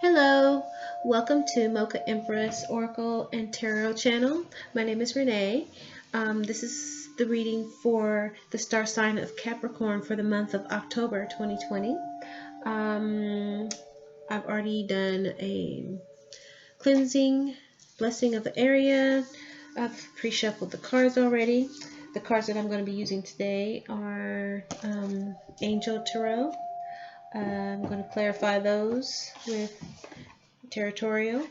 Hello, welcome to MochaEmprss Oracle and Tarot channel. My name is Renee. This is the reading for the star sign of Capricorn for the month of October 2020. I've already done a cleansing, blessing of the area. I've pre-shuffled the cards already. The cards that I'm going to be using today are Angel Tarot. I'm going to clarify those with Tarotorial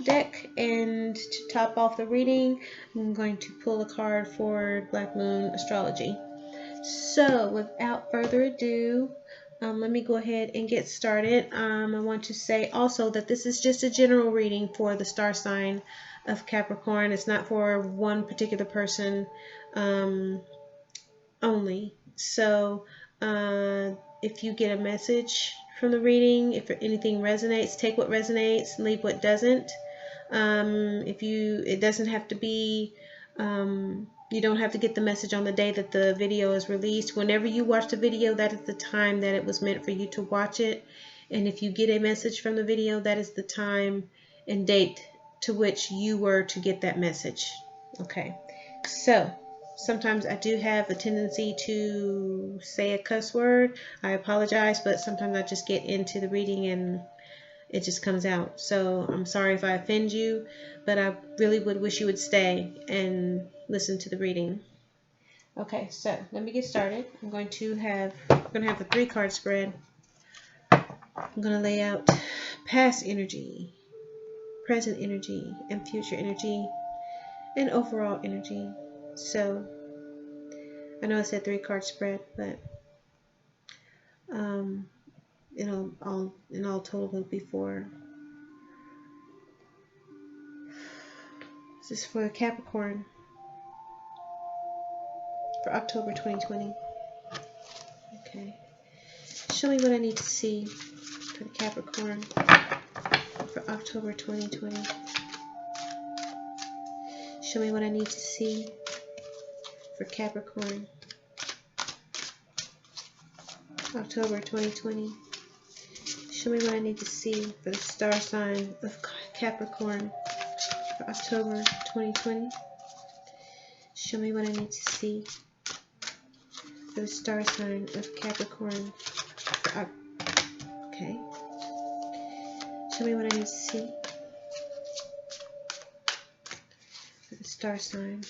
Deck, and to top off the reading, I'm going to pull a card for Black Moon Astrology. So, without further ado, let me go ahead and get started. I want to say also that this is just a general reading for the star sign of Capricorn. It's not for one particular person only. So, if you get a message from the reading, if anything resonates, take what resonates, leave what doesn't. It doesn't have to be, you don't have to get the message on the day that the video is released. Whenever you watch the video, that is the time that it was meant for you to watch it. And if you get a message from the video, that is the time and date to which you were to get that message. Okay, so sometimes I do have a tendency to say a cuss word. I apologize, but sometimes I just get into the reading and it just comes out. So I'm sorry if I offend you, but I really would wish you would stay and listen to the reading. Okay, so let me get started. I'm going to have the 3-card spread. I'm going to lay out past energy, present energy, and future energy, and overall energy. So I know I said 3-card spread, but in all total it'll be 4. This is for Capricorn for October 2020. Okay. Show me what I need to see for the Capricorn for October 2020. Show me what I need to see for Capricorn October 2020. Show me what I need to see for the star sign of Capricorn for October 2020. Show me what I need to see for the star sign of Capricorn for okay. Show me what I need to see for the star sign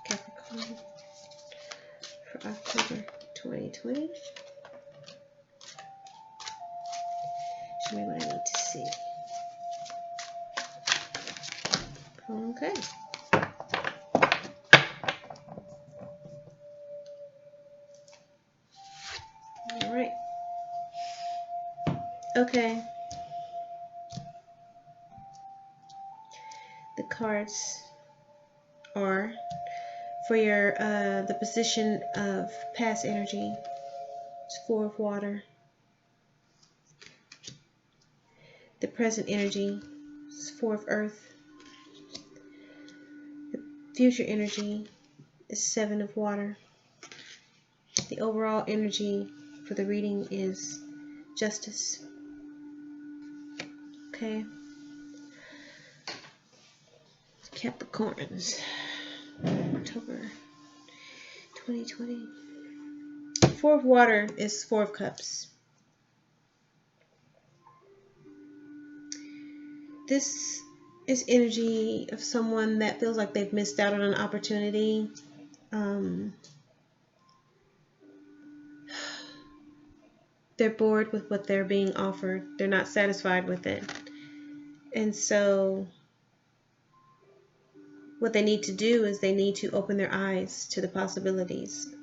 Capricorn for October 2020. Show me what I need to see. Okay. All right. Okay. The cards are for your the position of past energy. It's 4 of water. The present energy is 4 of earth. The future energy is 7 of water. The overall energy for the reading is justice. Okay. Capricorns, October 2020. 4 of water is 4 of cups. This is energy of someone that feels like they've missed out on an opportunity. They're bored with what they're being offered. They're not satisfied with it. And so what they need to do is they need to open their eyes to the possibilities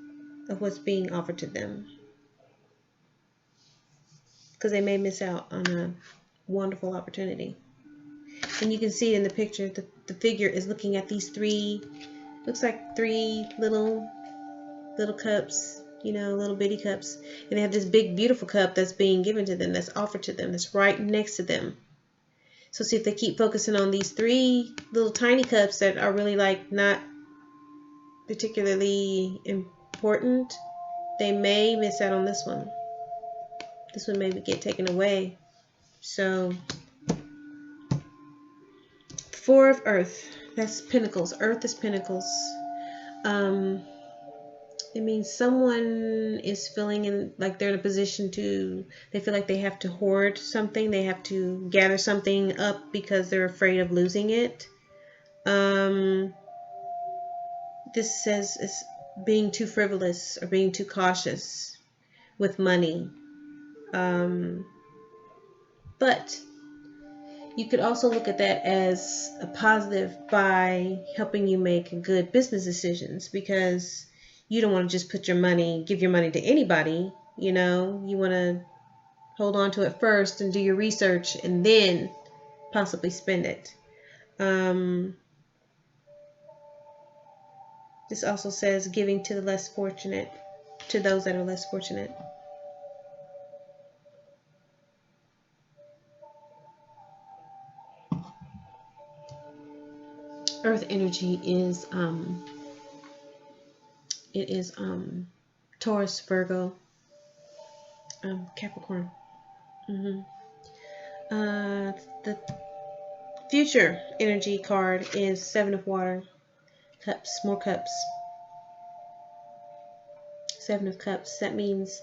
of what's being offered to them. Because they may miss out on a wonderful opportunity. And you can see in the picture, the figure is looking at these 3, looks like 3 little cups, little bitty cups. And they have this big, beautiful cup that's being given to them, that's offered to them, that's right next to them. So see if they keep focusing on these 3 little tiny cups that are really like not particularly important, they may miss out on this one. This one may get taken away. So, Four of Earth. That's Pentacles. Earth is Pentacles. It means someone is feeling like they're in a position to, they feel like they have to hoard something. They have to gather something up because they're afraid of losing it. This says it's being too frivolous or being too cautious with money. But you could also look at that as a positive by helping you make good business decisions, because you don't want to just put your money, give your money to anybody. You know, you want to hold on to it first and do your research and then possibly spend it. This also says giving to the less fortunate, to those that are less fortunate. Earth energy is Taurus, Virgo, Capricorn. The future energy card is Seven of Water, Cups, more cups. Seven of Cups. That means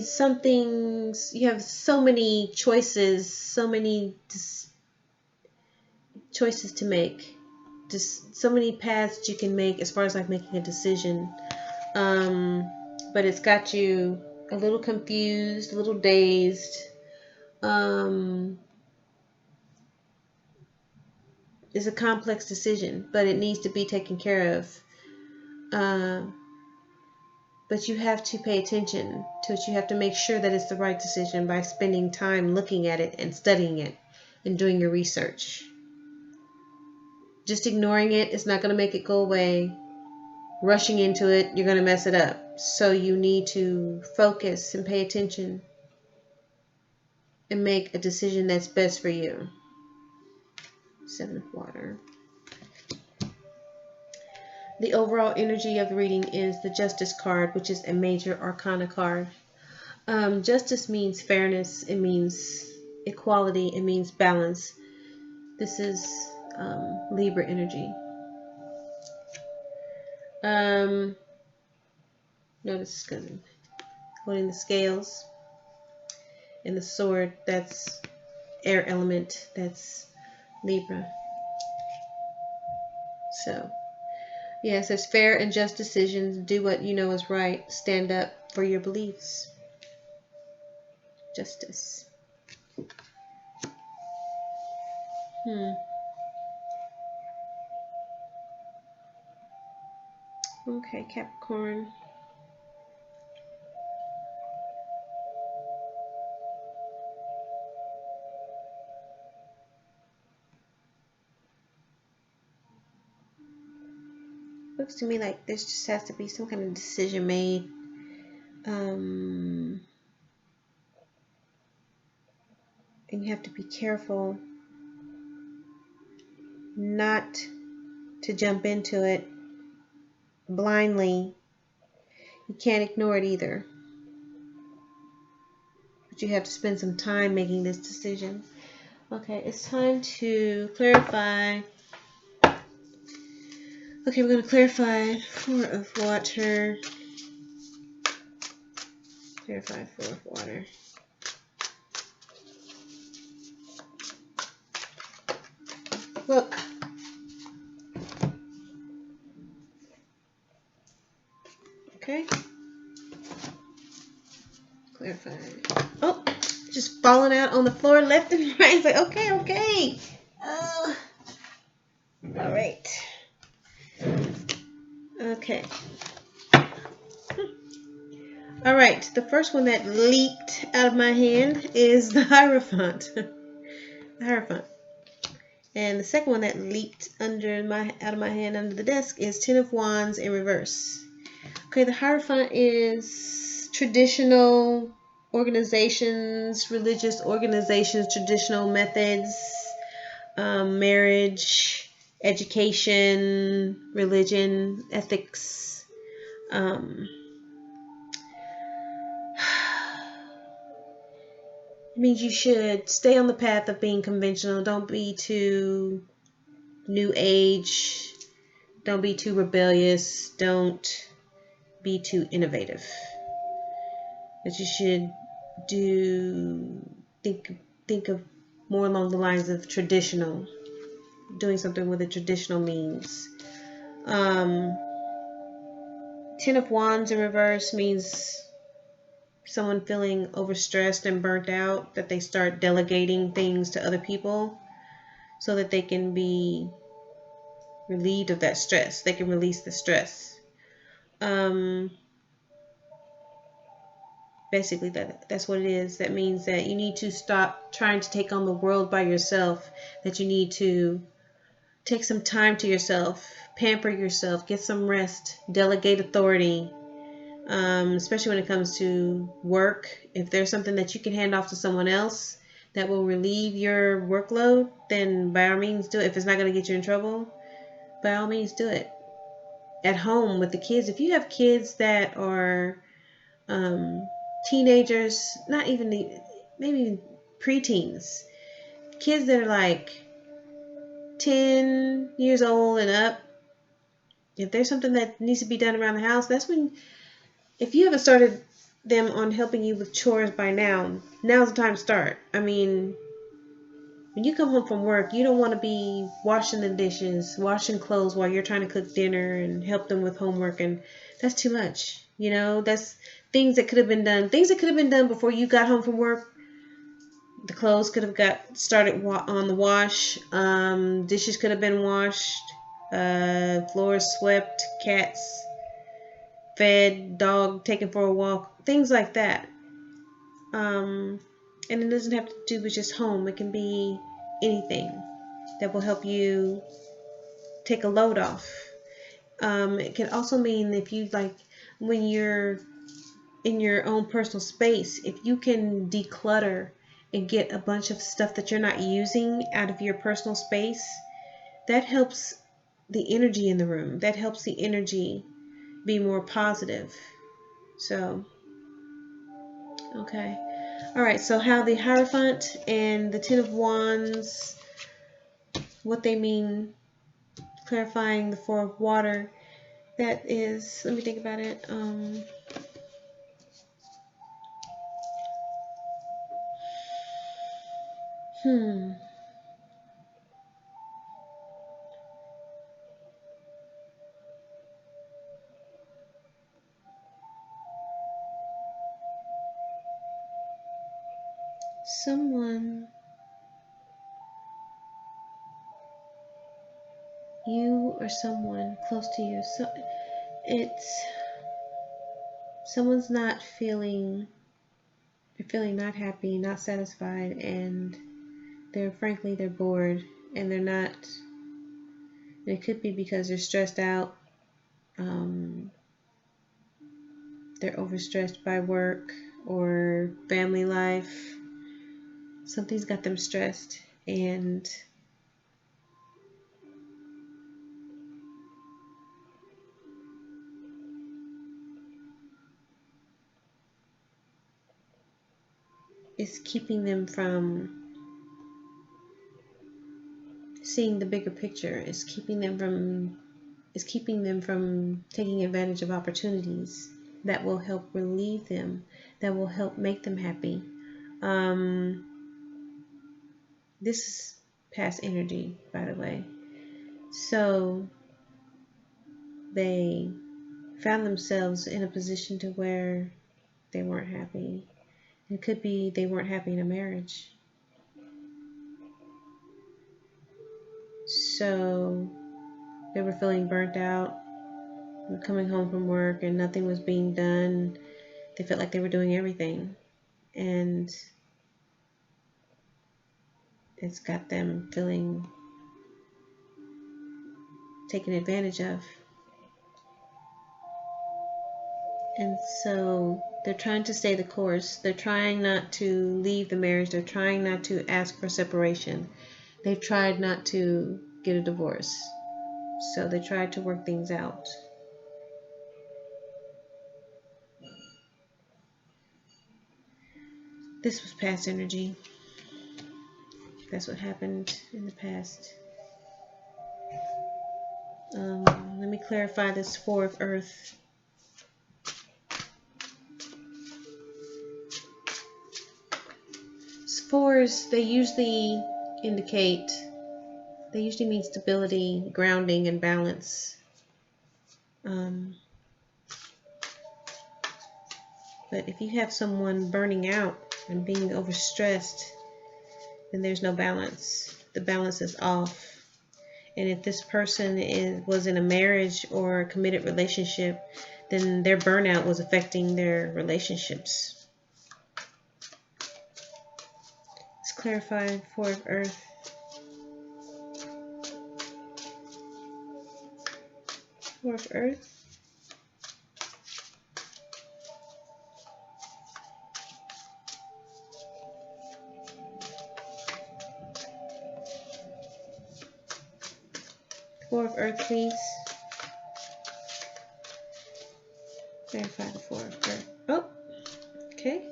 some things, you have so many choices, so many choices to make, just so many paths you can make as far as like making a decision. But it's got you a little confused, a little dazed. It's a complex decision, but it needs to be taken care of. But you have to pay attention to it. You have to make sure that it's the right decision by spending time looking at it and studying it and doing your research. Just ignoring it is not going to make it go away. Rushing into it, you're going to mess it up. So you need to focus and pay attention and make a decision that's best for you. Seven of Water. The overall energy of the reading is the Justice card, which is a major arcana card. Justice means fairness. It means equality. It means balance. This is Libra energy. Notice because I'm holding the scales and the sword, that's air element, that's Libra. So, yeah, it says fair and just decisions. Do what you know is right. Stand up for your beliefs. Justice. Okay, Capricorn. Looks to me like this just has to be some kind of decision made. And you have to be careful not to jump into it blindly. You can't ignore it either. But you have to spend some time making this decision. Okay, it's time to clarify. Okay, we're going to clarify Four of Water. Clarify Four of Water. Look. Okay. Clarify. Oh, just falling out on the floor left and right. It's like, okay. All right. Okay. All right. The first one that leaked out of my hand is the Hierophant. The Hierophant. And the second one that leaked out of my hand under the desk is Ten of Wands in reverse. Okay, the Hierophant is traditional organizations, religious organizations, traditional methods, marriage, education, religion, ethics. It means you should stay on the path of being conventional. Don't be too new age. Don't be too rebellious. Don't be too innovative. That you should think of more along the lines of traditional, doing something with a traditional means. Ten of Wands in reverse means someone feeling overstressed and burnt out, that they start delegating things to other people so that they can be relieved of that stress. They can release the stress. Basically, that's what it is. That means that you need to stop trying to take on the world by yourself, that you need to take some time to yourself, pamper yourself, get some rest, delegate authority, especially when it comes to work. If there's something that you can hand off to someone else that will relieve your workload, then by all means do it. If it's not going to get you in trouble, by all means do it. At home with the kids, if you have kids that are teenagers, not even maybe preteens, kids that are like 10 years old and up, if there's something that needs to be done around the house, that's when, if you haven't started them on helping you with chores by now's the time to start. I mean, when you come home from work, you don't want to be washing the dishes, washing clothes while you're trying to cook dinner and help them with homework, and that's too much. You know, that's things that could have been done. Things that could have been done before you got home from work. The clothes could have got started on the wash. Dishes could have been washed. Floors swept. Cats fed. Dog taken for a walk. Things like that. And it doesn't have to do with just home. It can be anything that will help you take a load off. It can also mean if you like, when you're in your own personal space, if you can declutter and get a bunch of stuff that you're not using out of your personal space, that helps the energy in the room. That helps the energy be more positive. So, okay. All right, so how the Hierophant and the Ten of Wands, what they mean, clarifying the Four of Water, that is, let me think about it. Someone, you or someone close to you, so it's someone's not feeling, they're feeling not happy, not satisfied, and they're bored, and they're not, and it could be because they're stressed out, they're overstressed by work or family life. Something's got them stressed, and it's keeping them from seeing the bigger picture. It's keeping them from taking advantage of opportunities that will help relieve them, that will help make them happy. This is past energy, by the way. So they found themselves in a position to where they weren't happy. It could be they weren't happy in a marriage. So they were feeling burnt out, coming home from work and nothing was being done. They felt like they were doing everything, and it's got them feeling taken advantage of. And so they're trying to stay the course. They're trying not to leave the marriage. They're trying not to ask for separation. They've tried not to get a divorce. So they tried to work things out. This was past energy. That's what happened in the past. Let me clarify this Four of Earth. Fours, they usually mean stability, grounding, and balance. But if you have someone burning out and being overstressed, then there's no balance. The balance is off. And if this person was in a marriage or a committed relationship, then their burnout was affecting their relationships. Let's clarify Four of Earth. Four of Earth. Four of Earth, please. Clarify the Four of Earth. Oh, okay.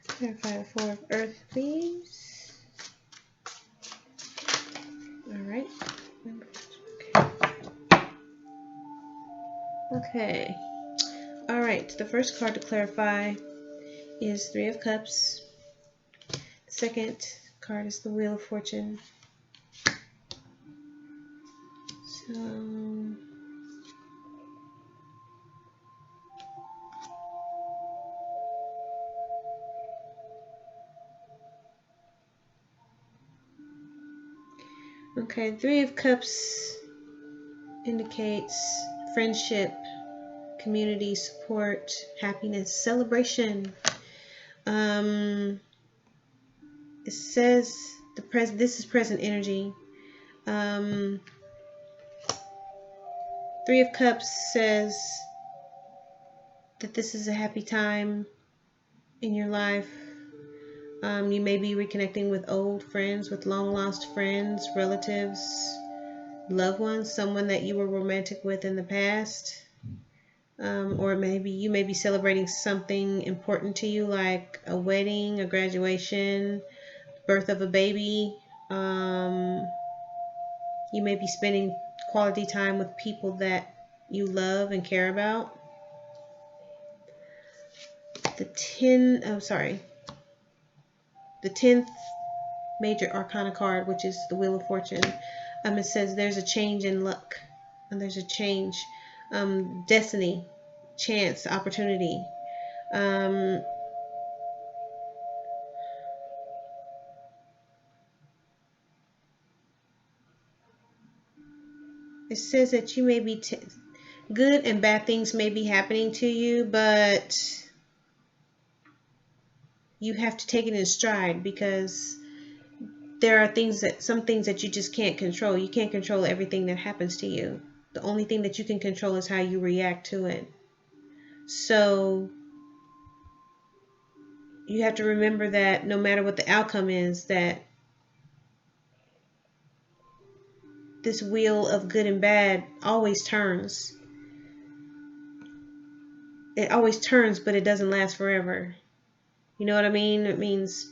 Clarify the Four of Earth, please. All right. Okay. All right. The first card to clarify is Three of Cups. The second card is the Wheel of Fortune. So, okay, Three of Cups indicates friendship, community, support, happiness, celebration. It says this is present energy. Three of Cups says that this is a happy time in your life. You may be reconnecting with old friends, with long lost friends, relatives, loved ones, someone that you were romantic with in the past. Or maybe you may be celebrating something important to you, like a wedding, a graduation, birth of a baby. You may be spending quality time with people that you love and care about. The 10th major arcana card, which is the Wheel of Fortune. It says there's a change in luck, and there's a change, destiny, chance, opportunity. It says that you may be good and bad things may be happening to you, but you have to take it in stride, because there are some things that you just can't control. You can't control everything that happens to you. The only thing that you can control is how you react to it. So you have to remember that no matter what the outcome is, that this wheel of good and bad always turns. It always turns, but it doesn't last forever. You know what I mean? It means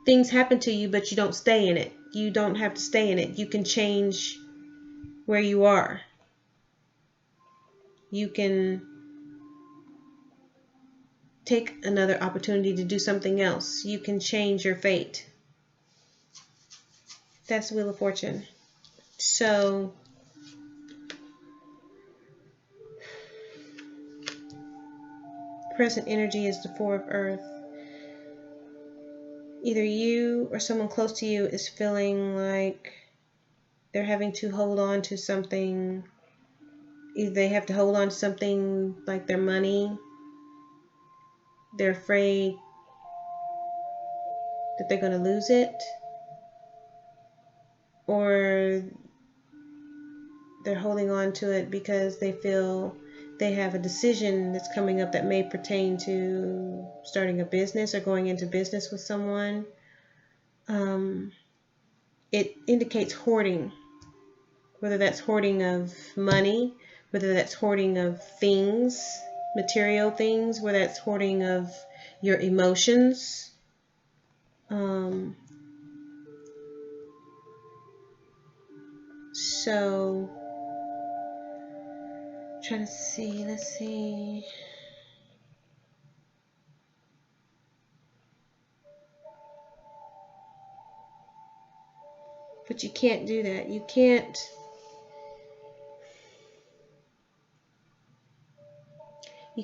things happen to you, but you don't stay in it. You don't have to stay in it. You can change where you are. You can take another opportunity to do something else. You can change your fate. That's Wheel of Fortune. So present energy is the Four of Earth. Either you or someone close to you is feeling like they're having to hold on to something. Either they have to hold on to something like their money. They're afraid that they're going to lose it. Or they're holding on to it because they feel they have a decision that's coming up that may pertain to starting a business or going into business with someone. It indicates hoarding, whether that's hoarding of money, whether that's hoarding of things. material things, where that's hoarding of your emotions. So, trying to see, let's see. But you can't do that. You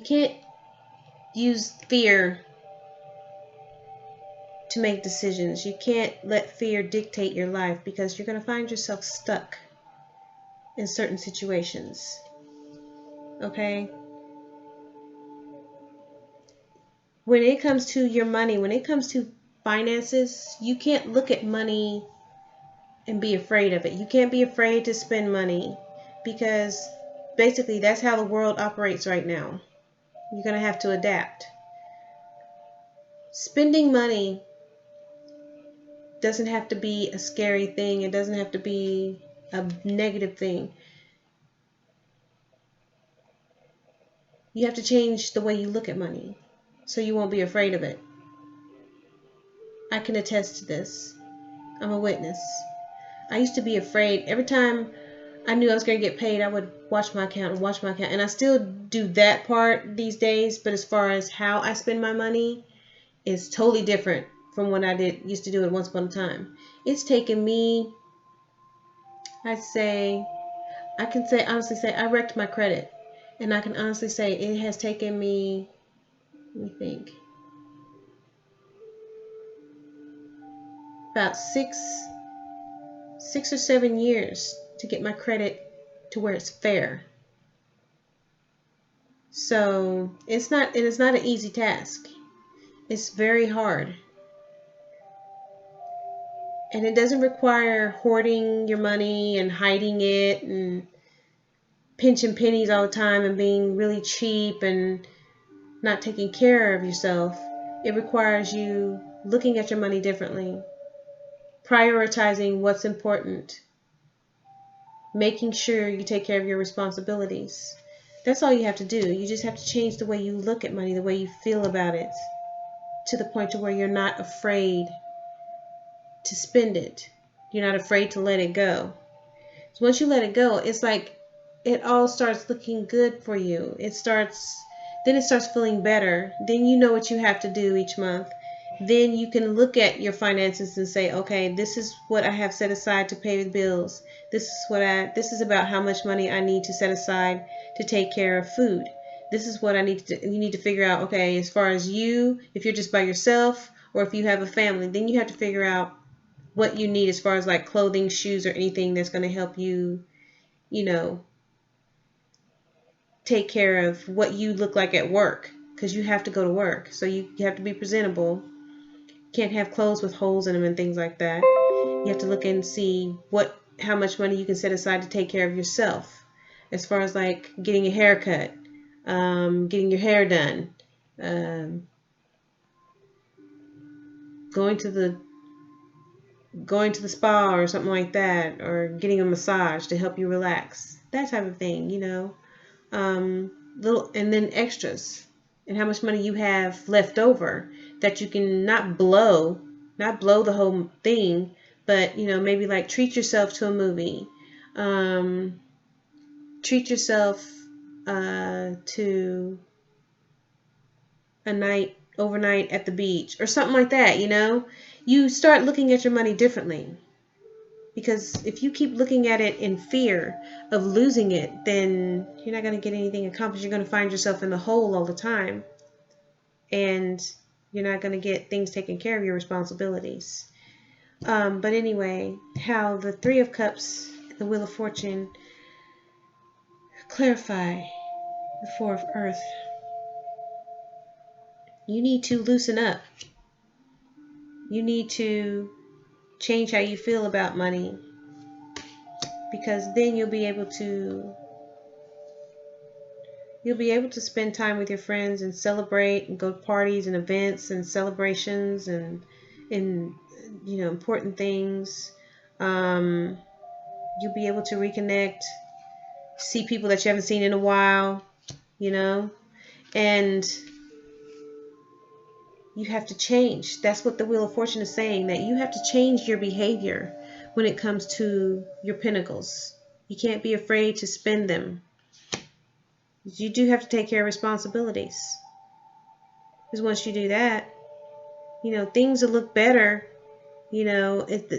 can't use fear to make decisions. You can't let fear dictate your life, because you're going to find yourself stuck in certain situations. Okay? When it comes to your money, when it comes to finances, you can't look at money and be afraid of it. You can't be afraid to spend money, because basically that's how the world operates right now. You're going to have to adapt. Spending money doesn't have to be a scary thing. It doesn't have to be a negative thing. You have to change the way you look at money so you won't be afraid of it. I can attest to this. I'm a witness. I used to be afraid. Every time I knew I was going to get paid, I would watch my account and watch my account. And I still do that part these days, but as far as how I spend my money, it's totally different from when I used to do it once upon a time. It's taken me, I can honestly say I wrecked my credit. And I can honestly say it has taken me, let me think, about six or 7 years to get my credit to where it's fair. So it's not an easy task. It's very hard. And it doesn't require hoarding your money and hiding it and pinching pennies all the time and being really cheap and not taking care of yourself. It requires you looking at your money differently, prioritizing what's important, making sure you take care of your responsibilities. That's all you have to do. You just have to change the way you look at money, the way you feel about it, to the point to where you're not afraid to spend it. You're not afraid to let it go. So once you let it go, it's like it all starts looking good for you. Then it starts feeling better. Then you know what you have to do each month. Then you can look at your finances and say, okay, this is what I have set aside to pay the bills. This is about how much money I need to set aside to take care of food. This is what you need to figure out, okay, as far as you, if you're just by yourself or if you have a family, then you have to figure out what you need as far as like clothing, shoes, or anything that's going to help you, take care of what you look like at work, because you have to go to work. So you have to be presentable. Can't have clothes with holes in them and things like that. You have to look and see how much money you can set aside to take care of yourself, as far as like getting a haircut, getting your hair done, going to the spa or something like that, or getting a massage to help you relax, that type of thing, and then extras, and how much money you have left over that you can not blow the whole thing, but maybe like treat yourself to a movie, treat yourself to a night overnight at the beach or something like that. You start looking at your money differently. Because if you keep looking at it in fear of losing it, then you're not going to get anything accomplished. You're going to find yourself in the hole all the time. And you're not going to get things taken care of, your responsibilities. But anyway, how the Three of Cups and the Wheel of Fortune clarify the Four of Earth. You need to loosen up. You need to change how you feel about money. Because then you'll be able to spend time with your friends and celebrate and go to parties and events and celebrations and important things. You'll be able to reconnect, see people that you haven't seen in a while, And you have to change. That's what the Wheel of Fortune is saying, that you have to change your behavior when it comes to your pentacles. You can't be afraid to spend them. You do have to take care of responsibilities. Because once you do that, you know, things will look better. You know, if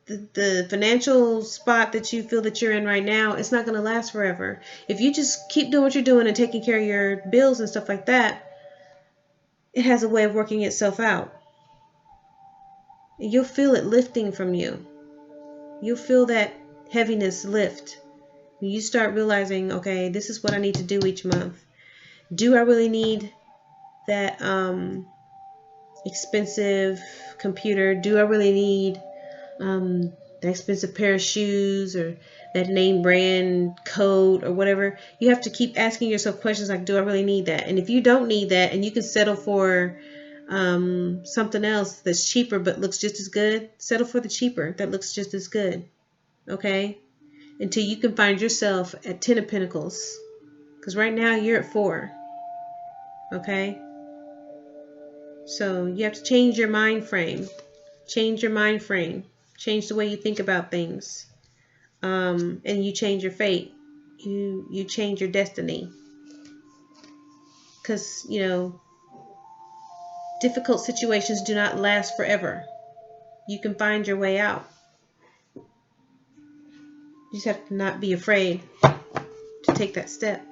the financial spot that you feel that you're in right now, it's not going to last forever. If you just keep doing what you're doing and taking care of your bills and stuff like that, it has a way of working itself out. And you'll feel it lifting from you. You'll feel that heaviness lift. When you start realizing, okay, this is what I need to do each month. Do I really need that expensive computer? Do I really need that expensive pair of shoes or that name brand coat or whatever? You have to keep asking yourself questions like, do I really need that? And if you don't need that and you can settle for something else that's cheaper but looks just as good, settle for the cheaper that looks just as good. Okay? Until you can find yourself at 10 of Pentacles. Because right now you're at 4. Okay? So you have to change your mind frame. Change your mind frame. Change the way you think about things. And you change your fate. You change your destiny. Because, you know, difficult situations do not last forever. You can find your way out. You just have to not be afraid to take that step.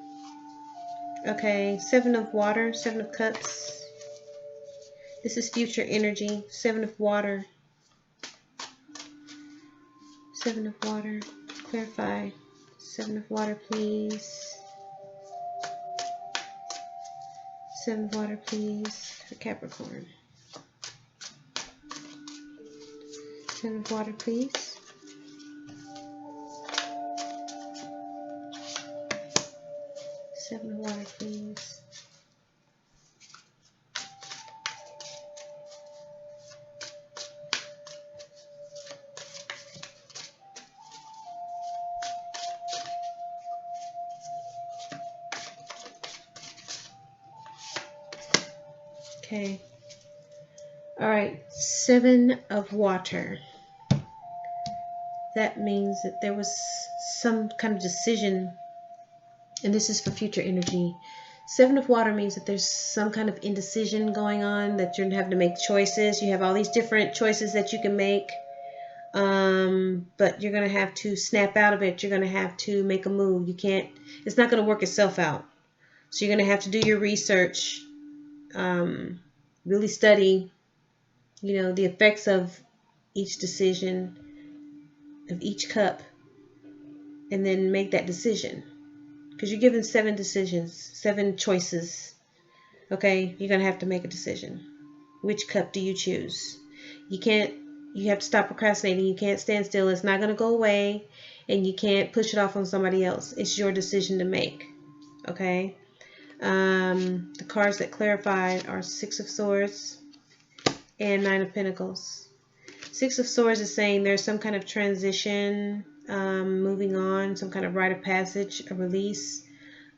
Okay, 7 of water, 7 of cups. This is future energy. 7 of water. 7 of water. Clarify. 7 of water, please. 7 of water, please, for Capricorn. 7 of water, please. 7 of water, please. Okay. All right. 7 of water. That means that there was some kind of decision, and this is for future energy. 7 of water means that there's some kind of indecision going on, that you're having to make choices. You have all these different choices that you can make, but you're going to have to snap out of it. You're going to have to make a move. You can't, it's not going to work itself out. So you're going to have to do your research, really study, you know, the effects of each decision, of each cup, and then make that decision. Because you're given 7 decisions, 7 choices. Okay, you're going to have to make a decision. Which cup do you choose? You have to stop procrastinating. You can't stand still. It's not going to go away, and you can't push it off on somebody else. It's your decision to make. Okay? The cards that clarified are 6 of Swords and 9 of Pentacles. 6 of Swords is saying there's some kind of transition, moving on, some kind of rite of passage, a release.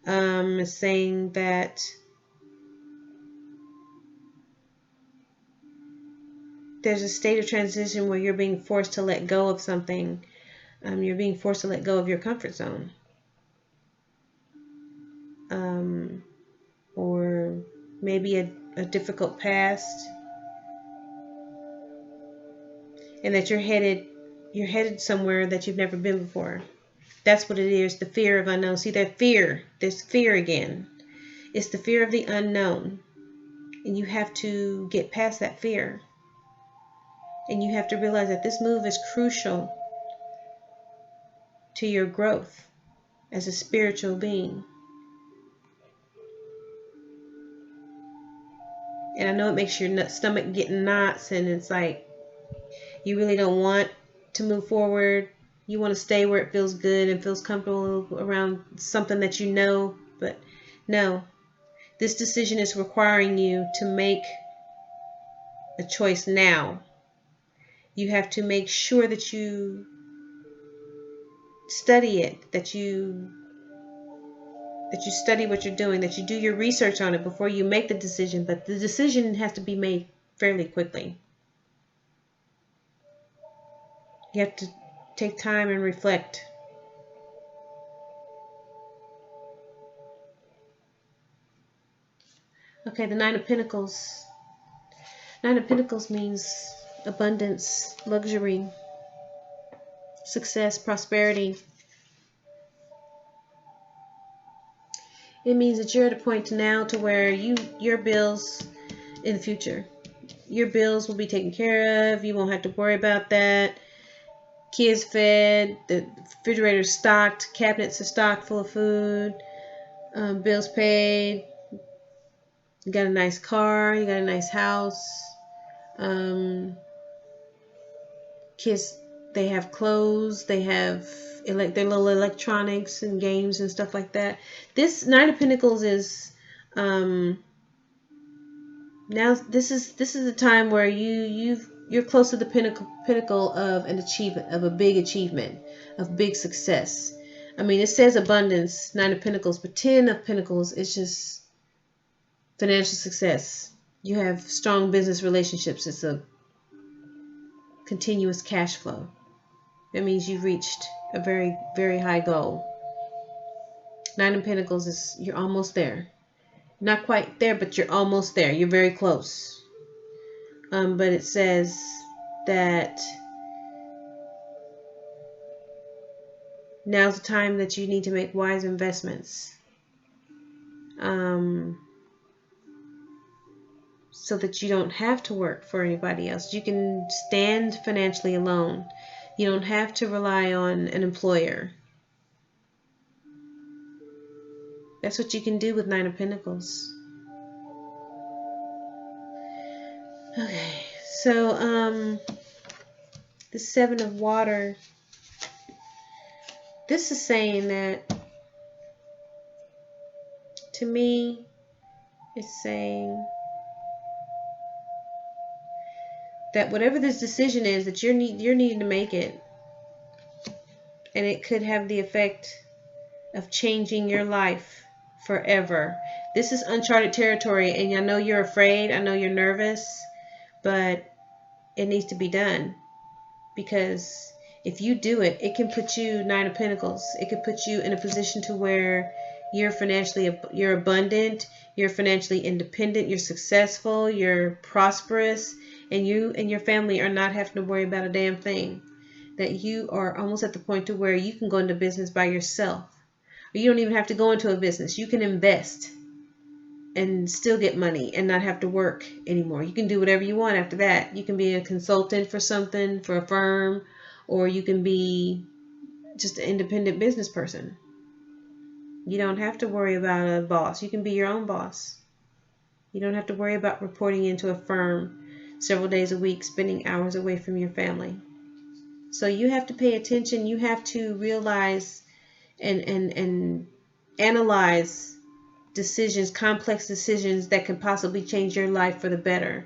It's saying that there's a state of transition where you're being forced to let go of something. You're being forced to let go of your comfort zone. Or maybe a difficult past. And that you're headed somewhere that you've never been before. That's what it is, the fear of unknown. See, that fear, there's fear again. It's the fear of the unknown. And you have to get past that fear. And you have to realize that this move is crucial to your growth as a spiritual being. And I know it makes your stomach get knots, and it's like you really don't want to move forward. You want to stay where it feels good and feels comfortable around something that you know. But no, this decision is requiring you to make a choice now. You have to make sure that you study it, that you that you study what you're doing, that you do your research on it before you make the decision, but the decision has to be made fairly quickly. You have to take time and reflect. Okay, the Nine of Pentacles. Nine of Pentacles means abundance, luxury, success, prosperity. It means that you're at a point now to where your bills in the future, your bills will be taken care of. You won't have to worry about that. Kids fed, the refrigerator's stocked, cabinets are stocked full of food, bills paid. You got a nice car, you got a nice house. Kids, they have clothes, they have their little electronics and games and stuff like that. This Nine of Pentacles is now this is a time where you're close to the pinnacle of an achievement, of a big achievement, of big success. I mean, it says abundance, Nine of Pentacles, but 10 of Pentacles is just financial success. You have strong business relationships. It's a continuous cash flow. That means you've reached a very, very high goal. Nine of Pentacles is you're almost there. Not quite there, but you're almost there. You're very close. But it says that now's the time that you need to make wise investments. So that you don't have to work for anybody else. You can stand financially alone. You don't have to rely on an employer. That's what you can do with Nine of Pentacles. Okay, so the Seven of Water. This is saying that, to me, it's saying that whatever this decision is that you're needing to make it, and it could have the effect of changing your life forever. This is uncharted territory, and I know you're afraid, I know you're nervous, but it needs to be done, because if you do it, it can put you, Nine of Pentacles, it could put you in a position to where you're abundant, you're financially independent, you're successful, you're prosperous, and you and your family are not having to worry about a damn thing. That you are almost at the point to where you can go into business by yourself. Or you don't even have to go into a business. You can invest and still get money and not have to work anymore. You can do whatever you want after that. You can be a consultant for something, for a firm, or you can be just an independent business person. You don't have to worry about a boss. You can be your own boss. You don't have to worry about reporting into a firm several days a week, spending hours away from your family. So you have to pay attention. You have to realize and analyze decisions, complex decisions that can possibly change your life for the better.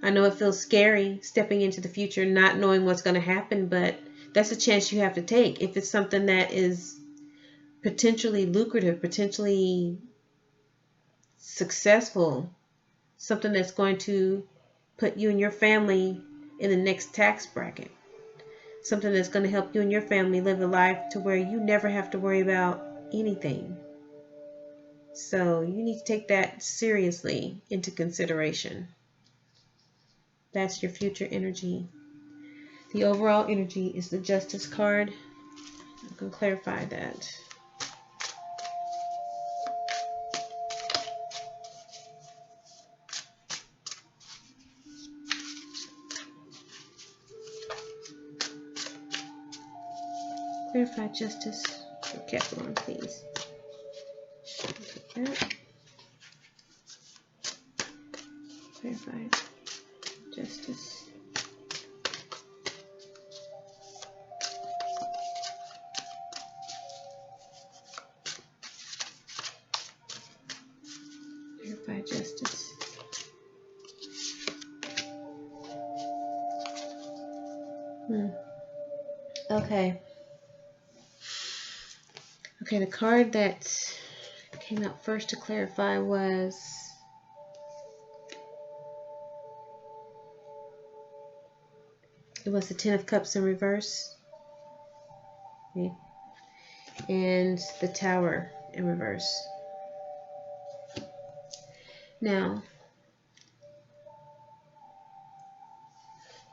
I know it feels scary stepping into the future, not knowing what's going to happen, but that's a chance you have to take. If it's something that is potentially lucrative, potentially successful, something that's going to put you and your family in the next tax bracket, something that's going to help you and your family live a life to where you never have to worry about anything. So you need to take that seriously into consideration. That's your future energy. The overall energy is the Justice card. I can clarify that. Clarify justice for Capricorn, please. That. Clarify justice. Clarify justice. Okay. Okay, the card that came out first to clarify was the Ten of Cups in reverse, okay, and the Tower in reverse. Now,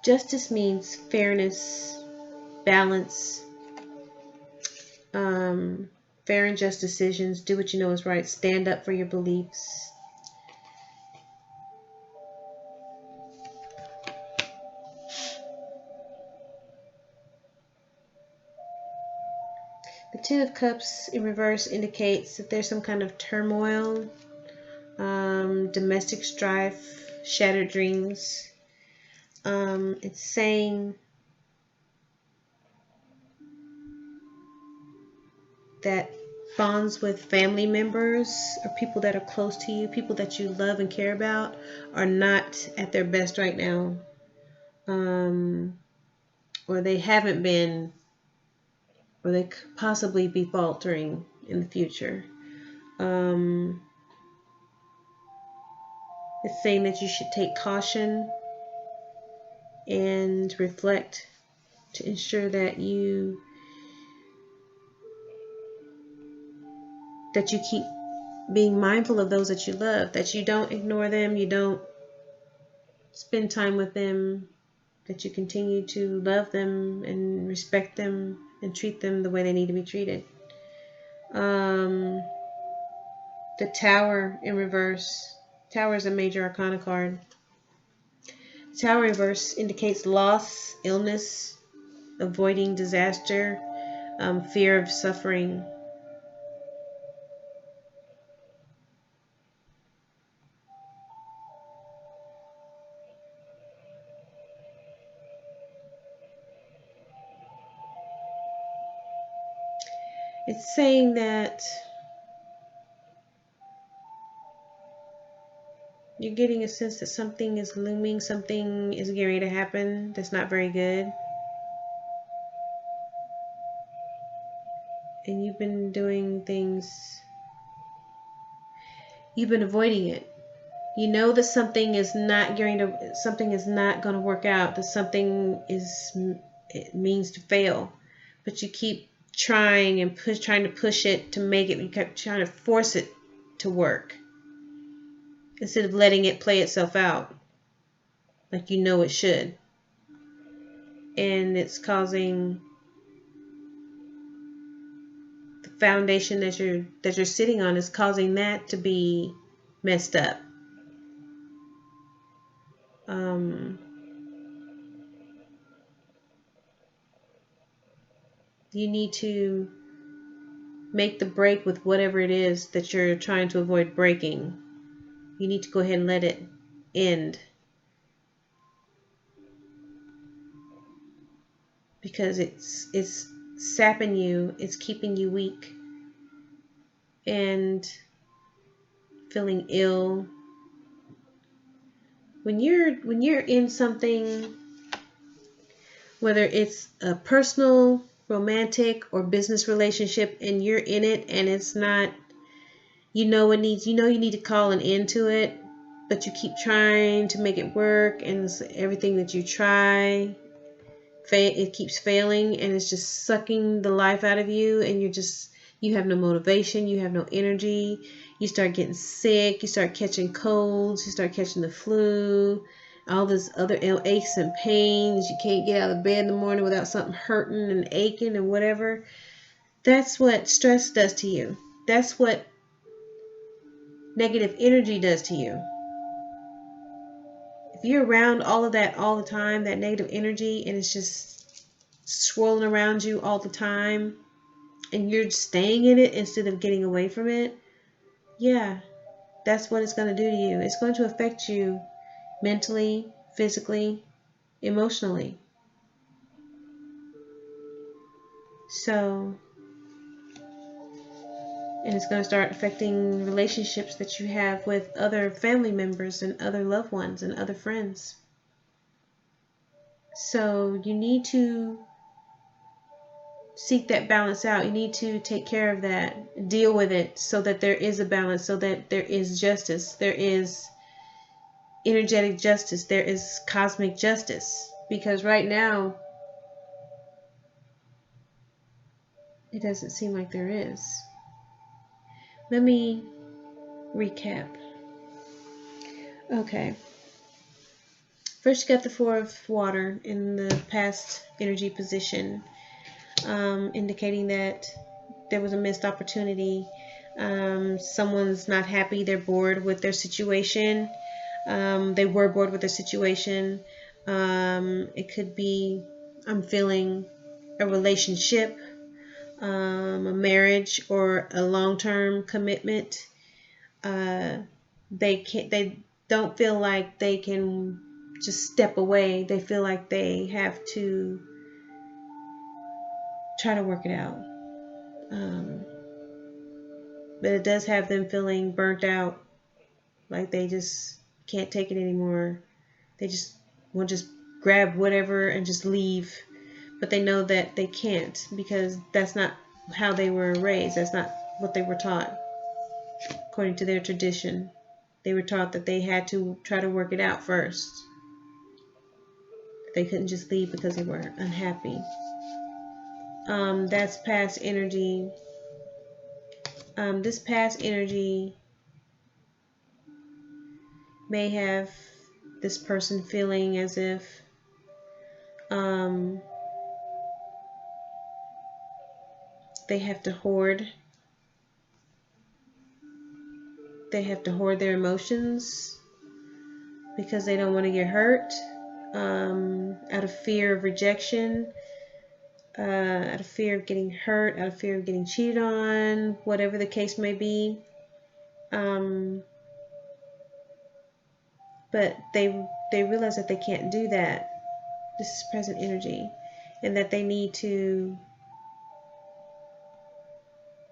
justice means fairness, balance, fair and just decisions, do what you know is right, stand up for your beliefs. The Ten of Cups in reverse indicates that there's some kind of turmoil, domestic strife, shattered dreams. It's saying that bonds with family members or people that are close to you, people that you love and care about, are not at their best right now. Or they haven't been, or they could possibly be faltering in the future. It's saying that you should take caution and reflect to ensure that you keep being mindful of those that you love, that you don't ignore them, you don't spend time with them, that you continue to love them and respect them and treat them the way they need to be treated. The Tower in reverse. Tower is a major arcana card. The Tower in reverse indicates loss, illness, avoiding disaster, fear of suffering. It's saying that you're getting a sense that something is looming, something is getting ready to happen that's not very good. And you've been doing things, you've been avoiding it. You know that something is not going to work out, that something it means to fail, but you keep trying and trying to push it to make it. You kept trying to force it to work instead of letting it play itself out like you know it should. And it's causing the foundation that you're sitting on is causing that to be messed up. You need to make the break with whatever it is that you're trying to avoid breaking. You need to go ahead and let it end. Because it's sapping you, it's keeping you weak and feeling ill. When you're in something, whether it's a personal, romantic, or business relationship, and you're in it and it's not, you know you need to call an end to it, but you keep trying to make it work, and everything that you try, it keeps failing, and it's just sucking the life out of you, and you have no motivation, you have no energy, you start getting sick, you start catching colds, you start catching the flu, all this other aches and pains, you can't get out of bed in the morning without something hurting and aching and whatever. That's what stress does to you. That's what negative energy does to you. If you're around all of that all the time, that negative energy, and it's just swirling around you all the time, and you're staying in it instead of getting away from it, yeah, that's what it's going to do to you. It's going to affect you mentally, physically, emotionally. So, and it's going to start affecting relationships that you have with other family members and other loved ones and other friends. So you need to seek that balance out. You need to take care of that, deal with it, so that there is a balance, so that there is justice, there is energetic justice, there is cosmic justice. Because right now, it doesn't seem like there is. Let me recap. Okay. First, you got the Four of Water in the past energy position, indicating that there was a missed opportunity. Someone's not happy. They're bored with their situation. They were bored with their situation. It could be, I'm feeling a relationship, a marriage, or a long-term commitment. They don't feel like they can just step away. They feel like they have to try to work it out. But it does have them feeling burnt out, like they just can't take it anymore. They just will just grab whatever and just leave. But they know that they can't, because that's not how they were raised. That's not what they were taught. According to their tradition, they were taught that they had to try to work it out first. They couldn't just leave because they were unhappy. That's past energy. This past energy may have this person feeling as if they have to hoard. They have to hoard their emotions because they don't want to get hurt, out of fear of rejection, out of fear of getting hurt, out of fear of getting cheated on, whatever the case may be. But they realize that they can't do that. This is present energy, and that they need to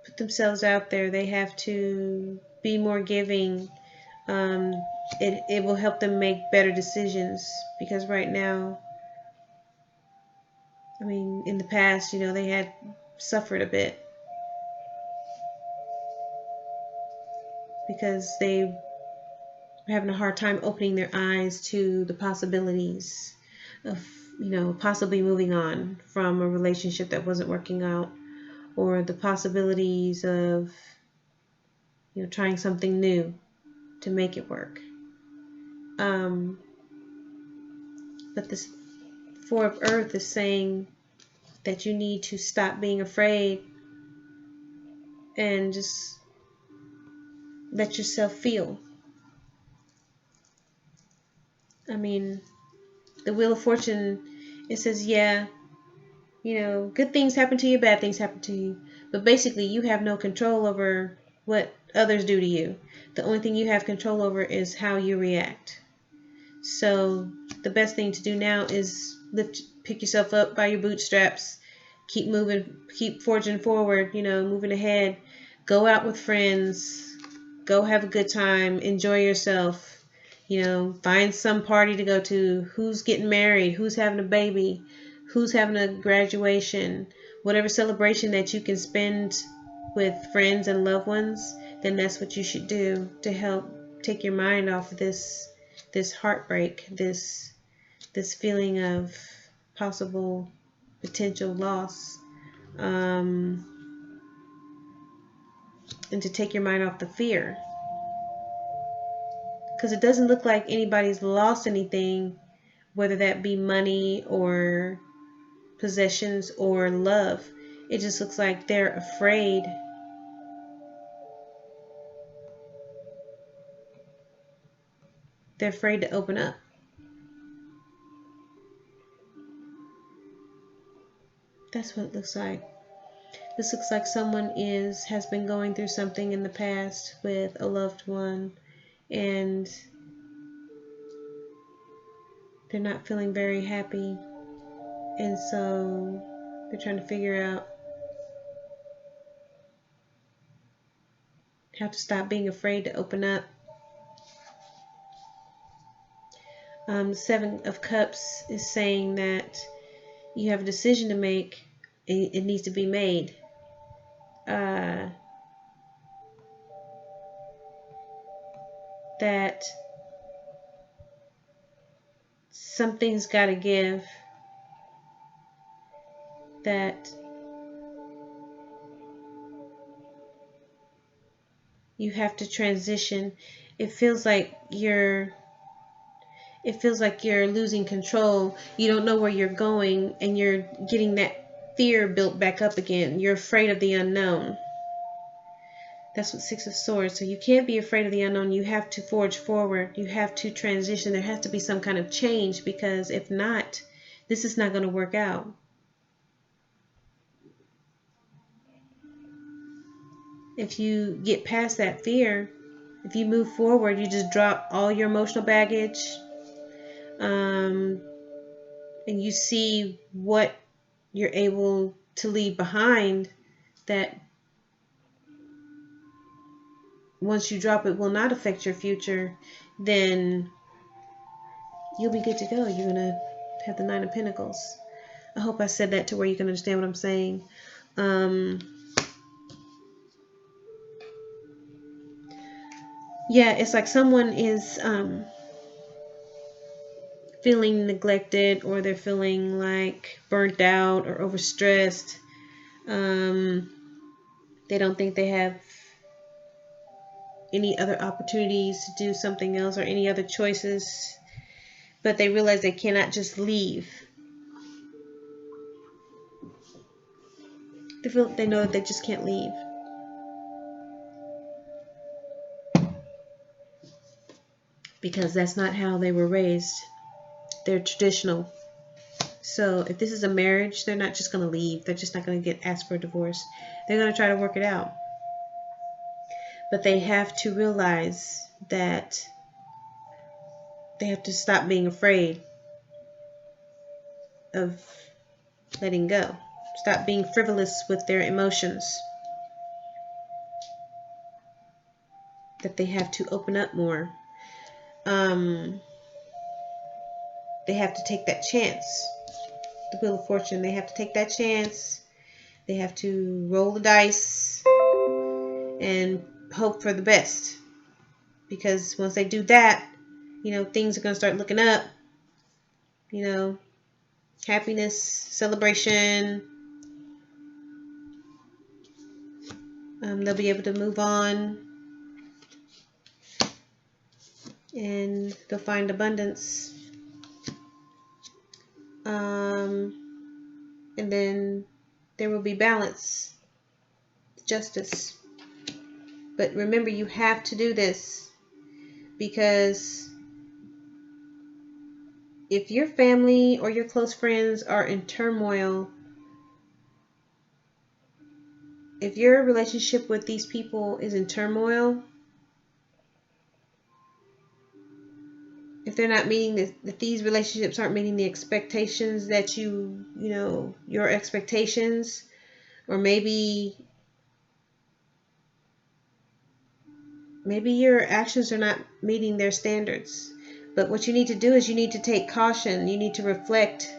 put themselves out there. They have to be more giving. It will help them make better decisions, because right now, I mean, in the past, they had suffered a bit because they were having a hard time opening their eyes to the possibilities of, possibly moving on from a relationship that wasn't working out, or the possibilities of, trying something new to make it work. But this Four of Earth is saying that you need to stop being afraid and just let yourself feel. I mean, the Wheel of Fortune, it says, yeah, good things happen to you, bad things happen to you. But basically, you have no control over what others do to you. The only thing you have control over is how you react. So the best thing to do now is pick yourself up by your bootstraps, keep moving, keep forging forward, moving ahead. Go out with friends, go have a good time, enjoy yourself, find some party to go to, who's getting married, who's having a baby, who's having a graduation, whatever celebration that you can spend with friends and loved ones, then that's what you should do to help take your mind off of this heartbreak, this feeling of possible potential loss, and to take your mind off the fear, because it doesn't look like anybody's lost anything, whether that be money or possessions or love. It just looks like they're afraid. They're afraid to open up. That's what it looks like. This looks like someone has been going through something in the past with a loved one, and they're not feeling very happy, and so they're trying to figure out how to stop being afraid to open up. The Seven of Cups is saying that you have a decision to make It needs to be made. That something's got to give. That you have to transition. It feels like you're losing control. You don't know where you're going, and you're getting that fear built back up again. You're afraid of the unknown. That's what Six of Swords. So you can't be afraid of the unknown. You have to forge forward. You have to transition. There has to be some kind of change, because if not, this is not going to work out. If you get past that fear, if you move forward, you just drop all your emotional baggage, and you see what you're able to leave behind, that once you drop it will not affect your future, then you'll be good to go. You're going to have the Nine of Pentacles. I hope I said that to where you can understand what I'm saying. Yeah, it's like someone is feeling neglected, or they're feeling like burnt out or overstressed. They don't think they have any other opportunities to do something else or any other choices, but they realize they cannot just leave. They know that they just can't leave. Because that's not how they were raised. They're traditional. So if this is a marriage, they're not just going to leave. They're just not going to ask for a divorce. They're going to try to work it out. But they have to realize that they have to stop being afraid of letting go. Stop being frivolous with their emotions. That they have to open up more. They have to take that chance. The Wheel of Fortune, they have to take that chance. They have to roll the dice and hope for the best. Because once they do that, things are going to start looking up. Happiness, celebration. They'll be able to move on. And they'll find abundance. And then there will be balance, justice. But remember, you have to do this, because if your family or your close friends are in turmoil, if your relationship with these people is in turmoil, if they're not meeting if these relationships aren't meeting the expectations that your expectations, or maybe your actions are not meeting their standards. But what you need to do is you need to take caution. You need to reflect,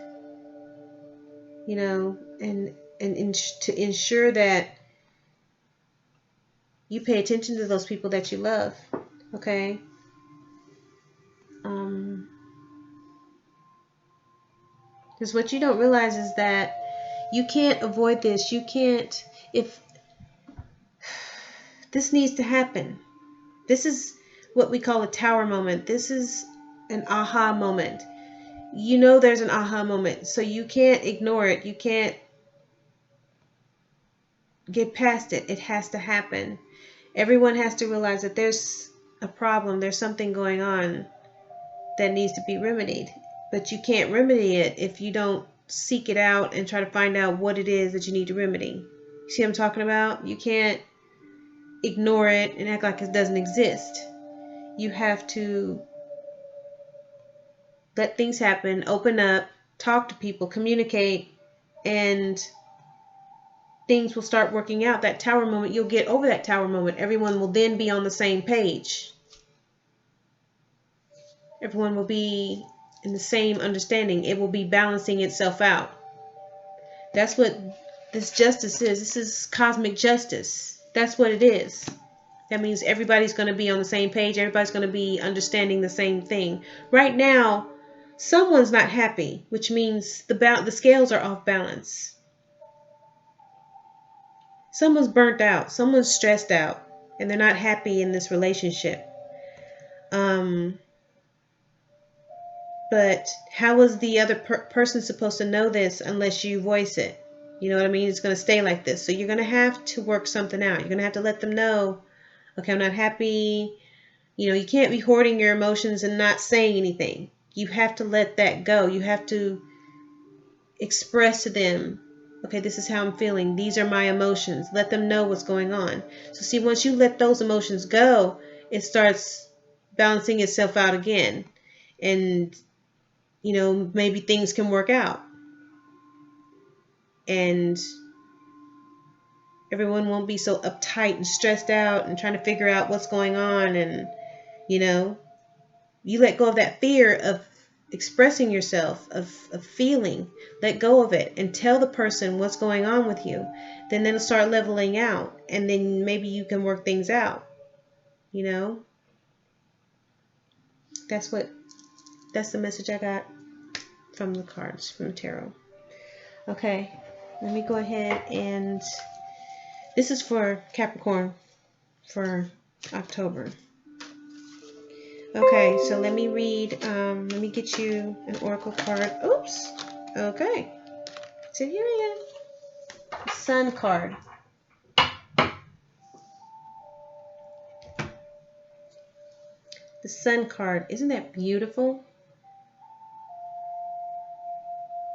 and to ensure that you pay attention to those people that you love. Okay? Because what you don't realize is that you can't avoid this. If this needs to happen. This is what we call a tower moment. This is an aha moment. There's an aha moment, so you can't ignore it. You can't get past it. It has to happen. Everyone has to realize that there's a problem. There's something going on that needs to be remedied. But you can't remedy it if you don't seek it out and try to find out what it is that you need to remedy. See what I'm talking about? You can't ignore it and act like it doesn't exist. You have to let things happen, open up, talk to people, communicate, and things will start working out. That tower moment, you'll get over that tower moment. Everyone will then be on the same page. Everyone will be in the same understanding. It will be balancing itself out. That's what this justice is. This is cosmic justice. That's what it is. That means everybody's going to be on the same page. Everybody's going to be understanding the same thing. Right now, someone's not happy, which means the scales are off balance. Someone's burnt out. Someone's stressed out, and they're not happy in this relationship. But how is the other person supposed to know this unless you voice it? You know what I mean? It's going to stay like this. So you're going to have to work something out. You're going to have to let them know, okay, I'm not happy. You know, you can't be hoarding your emotions and not saying anything. You have to let that go. You have to express to them, okay, this is how I'm feeling. These are my emotions. Let them know what's going on. So see, once you let those emotions go, it starts balancing itself out again. And, you know, maybe things can work out. And everyone won't be so uptight and stressed out and trying to figure out what's going on. And, you know, you let go of that fear of expressing yourself, of feeling. Let go of it and tell the person what's going on with you. Then it'll start leveling out, and then maybe you can work things out. You know, that's the message I got from the cards, from the tarot. Okay, let me go ahead, and this is for Capricorn for October. Okay, so let me read, let me get you an oracle card. Oops. Okay. So here I am. Sun card. The Sun card. Isn't that beautiful?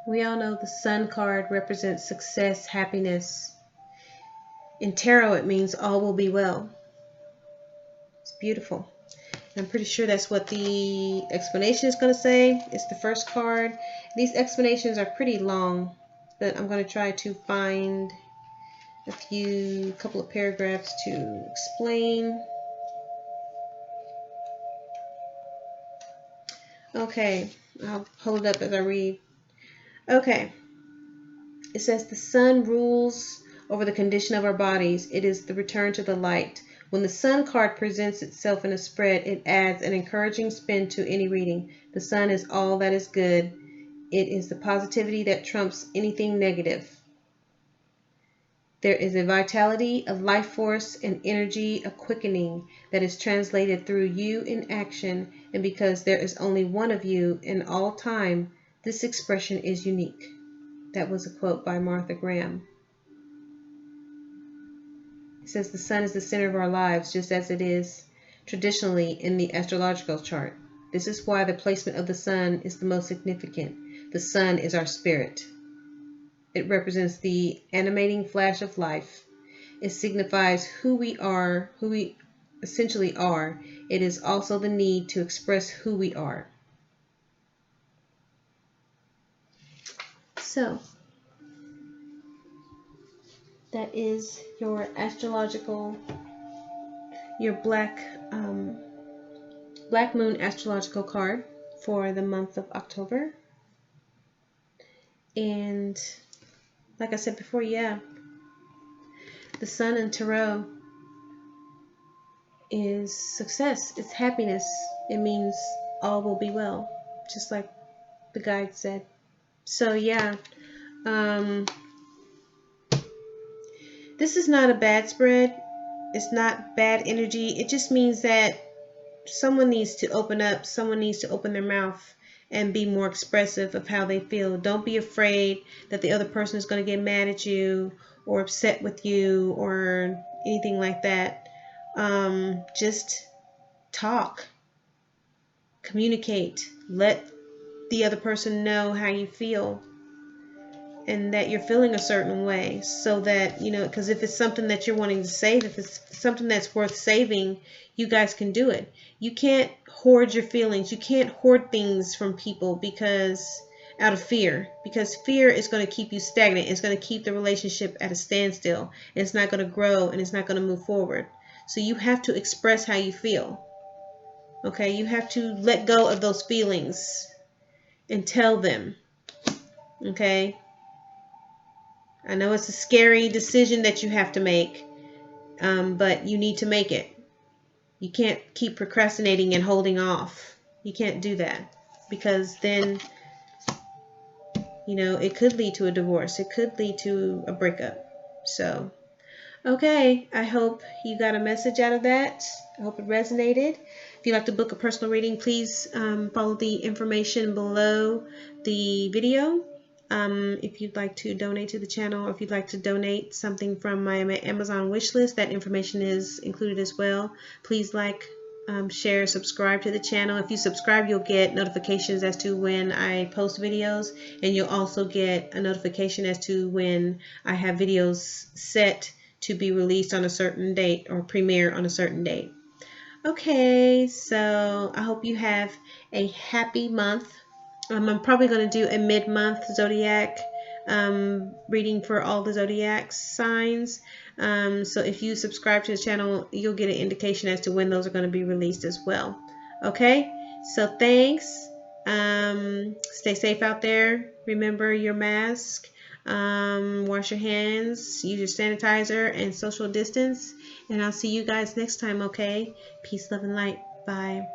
We all know the Sun card represents success, happiness. In tarot, it means all will be well. It's beautiful. I'm pretty sure that's what the explanation is going to say. It's the first card. These explanations are pretty long, but I'm going to try to find a couple of paragraphs to explain. Okay, I'll hold it up as I read. Okay. It says the sun rules over the condition of our bodies. It is the return to the light. When the Sun card presents itself in a spread, it adds an encouraging spin to any reading. The sun is all that is good. It is the positivity that trumps anything negative. There is a vitality, a life force, an energy, a quickening that is translated through you in action, and because there is only one of you in all time, this expression is unique. That was a quote by Martha Graham. It says the sun is the center of our lives, just as it is traditionally in the astrological chart. This is why the placement of the sun is the most significant. The sun is our spirit. It represents the animating flash of life. It signifies who we are, who we essentially are. It is also the need to express who we are. So, that is your astrological, your black moon astrological card for the month of October. And like I said before, yeah, the sun in tarot is success. It's happiness. It means all will be well, just like the guide said. So yeah, this is not a bad spread. It's not bad energy. It just means that someone needs to open up. Someone needs to open their mouth and be more expressive of how they feel. Don't be afraid that the other person is going to get mad at you or upset with you or anything like that. Just talk, communicate, let the other person know how you feel and that you're feeling a certain way, so that, you know, because if it's something that you're wanting to save, if it's something that's worth saving, you guys can do it. You can't hoard your feelings. You can't hoard things from people because out of fear, because fear is going to keep you stagnant. It's going to keep the relationship at a standstill. And it's not going to grow and it's not going to move forward. So you have to express how you feel. Okay, you have to let go of those feelings and tell them. Okay. I know it's a scary decision that you have to make, but you need to make it. You can't keep procrastinating and holding off. You can't do that, because then, you know, it could lead to a divorce. It could lead to a breakup. So, okay, I hope you got a message out of that. I hope it resonated. If you'd like to book a personal reading, please follow the information below the video. If you'd like to donate to the channel, or if you'd like to donate something from my Amazon wish list, that information is included as well. Please like, share, subscribe to the channel. If you subscribe, you'll get notifications as to when I post videos, and you'll also get a notification as to when I have videos set to be released on a certain date or premiere on a certain date. Okay, so I hope you have a happy month. I'm probably going to do a mid-month zodiac reading for all the zodiac signs. So if you subscribe to the channel, you'll get an indication as to when those are going to be released as well. Okay, so thanks. Stay safe out there. Remember your mask. Wash your hands, use your sanitizer, and social distance. And I'll see you guys next time, okay? Peace, love, and light. Bye.